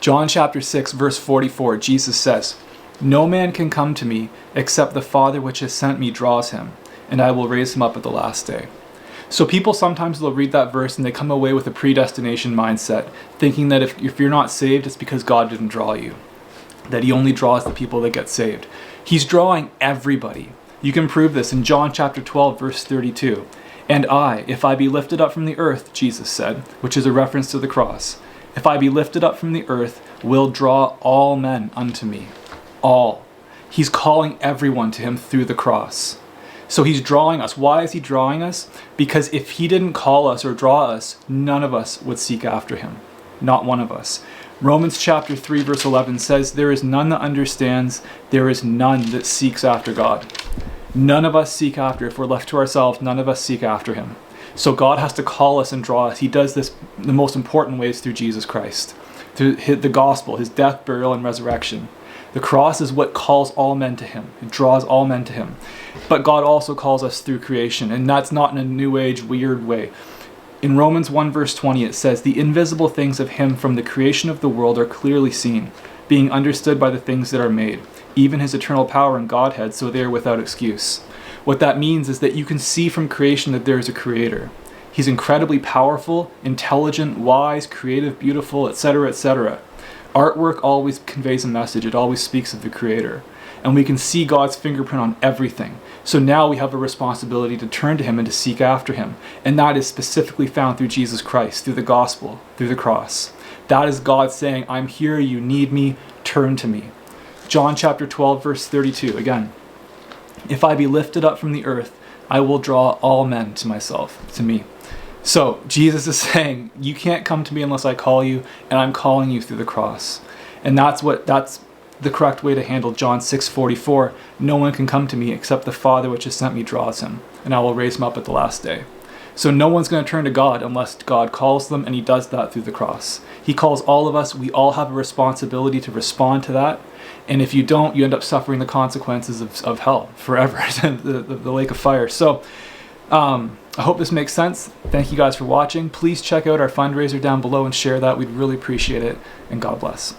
John chapter 6, verse 44, Jesus says, "No man can come to me except the Father which has sent me draws him, and I will raise him up at the last day." So people sometimes they'll read that verse and they come away with a predestination mindset, thinking that if you're not saved, it's because God didn't draw you, that he only draws the people that get saved. He's drawing everybody. You can prove this in John chapter 12, verse 32. "And I, if I be lifted up from the earth," Jesus said, which is a reference to the cross, "if I be lifted up from the earth, will draw all men unto me." All. He's calling everyone to him through the cross. So he's drawing us. Why is he drawing us? Because if he didn't call us or draw us, none of us would seek after him. Not one of us. Romans chapter 3 verse 11 says, "There is none that understands, there is none that seeks after God." None of us seek after. If we're left to ourselves, none of us seek after him. So God has to call us and draw us. He does this in the most important ways through Jesus Christ, through the gospel, his death, burial, and resurrection. The cross is what calls all men to him. It draws all men to him. But God also calls us through creation, and that's not in a New Age weird way. In Romans 1 verse 20 it says, "The invisible things of him from the creation of the world are clearly seen, being understood by the things that are made, even his eternal power and Godhead, so they are without excuse." What that means is that you can see from creation that there is a creator. He's incredibly powerful, intelligent, wise, creative, beautiful, etc., etc. Artwork always conveys a message. It always speaks of the creator. And we can see God's fingerprint on everything. So now we have a responsibility to turn to him and to seek after him. And that is specifically found through Jesus Christ, through the gospel, through the cross. That is God saying, "I'm here, you need me, turn to me." John chapter 12 verse 32, again. "If I be lifted up from the earth, I will draw all men to myself," to me. So Jesus is saying, you can't come to me unless I call you, and I'm calling you through the cross. And that's the correct way to handle John 6:44. "No one can come to me except the Father which has sent me draws him, and I will raise him up at the last day." So no one's going to turn to God unless God calls them, and he does that through the cross. He calls all of us. We all have a responsibility to respond to that. And if you don't, you end up suffering the consequences of hell forever, the lake of fire. So I hope this makes sense. Thank you guys for watching. Please check out our fundraiser down below and share that. We'd really appreciate it. And God bless.